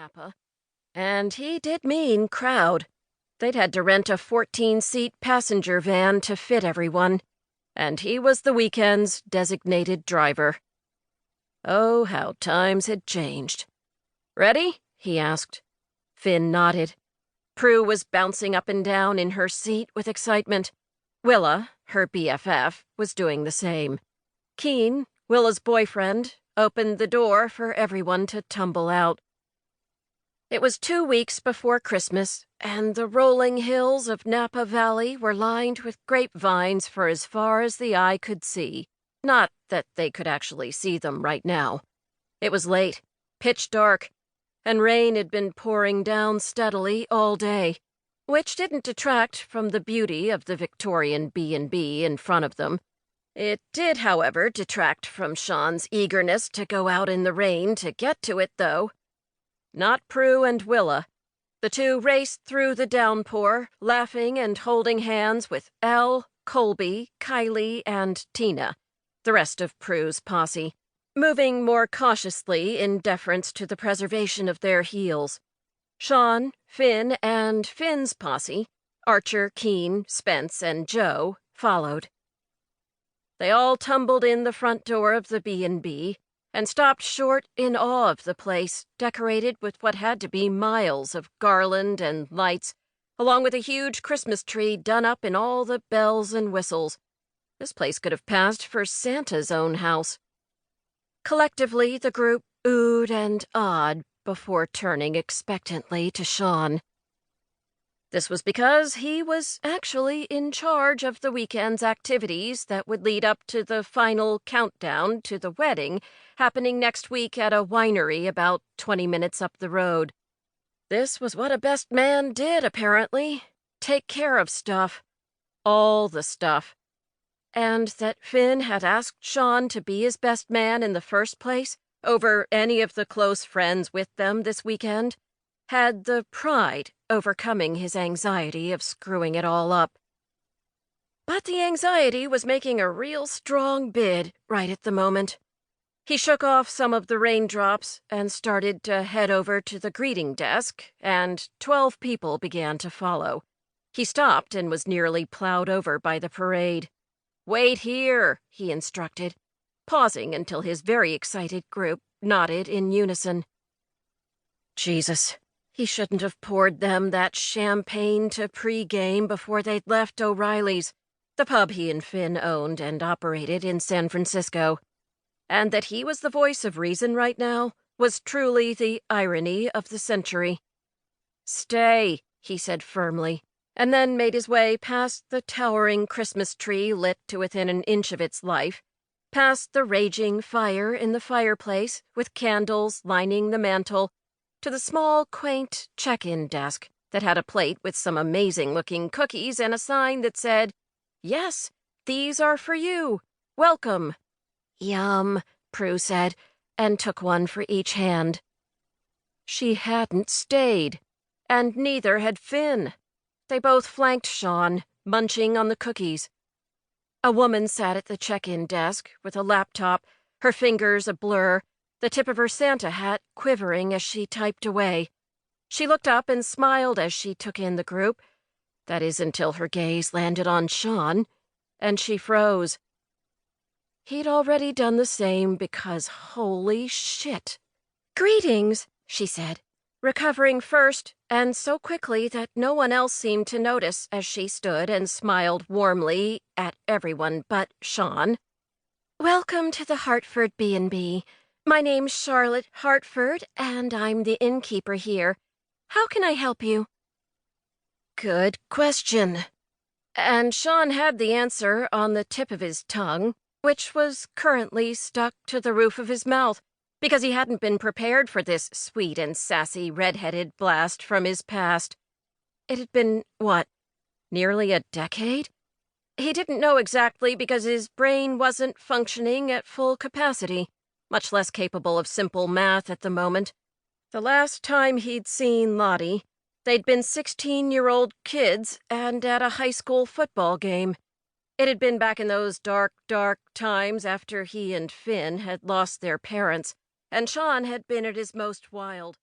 Napa. And he did mean crowd. They'd had to rent a 14-seat passenger van to fit everyone, and he was the weekend's designated driver. Oh, how times had changed. "Ready?" he asked. Finn nodded. Prue was bouncing up and down in her seat with excitement. Willa, her BFF, was doing the same. Keen, Willa's boyfriend, opened the door for everyone to tumble out. It was 2 weeks before Christmas, and the rolling hills of Napa Valley were lined with grapevines for as far as the eye could see. Not that they could actually see them right now. It was late, pitch dark, and rain had been pouring down steadily all day, which didn't detract from the beauty of the Victorian B&B in front of them. It did, however, detract from Sean's eagerness to go out in the rain to get to it, though. Not Prue and Willa. The two raced through the downpour, laughing and holding hands with Elle, Colby, Kylie, and Tina, the rest of Prue's posse, moving more cautiously in deference to the preservation of their heels. Sean, Finn, and Finn's posse, Archer, Keen, Spence, and Joe, followed. They all tumbled in the front door of the B&B and stopped short in awe of the place, decorated with what had to be miles of garland and lights, along with a huge Christmas tree done up in all the bells and whistles. This place could have passed for Santa's own house. Collectively, the group oohed and awed before turning expectantly to Sean. This was because he was actually in charge of the weekend's activities that would lead up to the final countdown to the wedding happening next week at a winery about 20 minutes up the road. This was what a best man did, apparently. Take care of stuff. All the stuff. And that Finn had asked Sean to be his best man in the first place, over any of the close friends with them this weekend, had the pride overcoming his anxiety of screwing it all up. But the anxiety was making a real strong bid right at the moment. He shook off some of the raindrops and started to head over to the greeting desk, and 12 people began to follow. He stopped and was nearly plowed over by the parade. "Wait here," he instructed, pausing until his very excited group nodded in unison. Jesus. He shouldn't have poured them that champagne to pre-game before they'd left O'Reilly's, the pub he and Finn owned and operated in San Francisco. And that he was the voice of reason right now was truly the irony of the century. "Stay," he said firmly, and then made his way past the towering Christmas tree lit to within an inch of its life, past the raging fire in the fireplace with candles lining the mantel, to the small, quaint check-in desk that had a plate with some amazing-looking cookies and a sign that said, "Yes, these are for you. Welcome." "Yum," Prue said, and took one for each hand. She hadn't stayed, and neither had Finn. They both flanked Sean, munching on the cookies. A woman sat at the check-in desk with a laptop, her fingers a blur, the tip of her Santa hat quivering as she typed away. She looked up and smiled as she took in the group. That is, until her gaze landed on Sean, and she froze. He'd already done the same because holy shit. "Greetings," she said, recovering first, and so quickly that no one else seemed to notice as she stood and smiled warmly at everyone but Sean. "Welcome to the Hartford B&B. My name's Charlotte Hartford, and I'm the innkeeper here. How can I help you?" Good question. And Sean had the answer on the tip of his tongue, which was currently stuck to the roof of his mouth, because he hadn't been prepared for this sweet and sassy red-headed blast from his past. It had been, what, nearly a decade? He didn't know exactly because his brain wasn't functioning at full capacity, much less capable of simple math at the moment. The last time he'd seen Lotti, they'd been 16-year-old kids and at a high school football game. It had been back in those dark, dark times after he and Finn had lost their parents, and Sean had been at his most wild.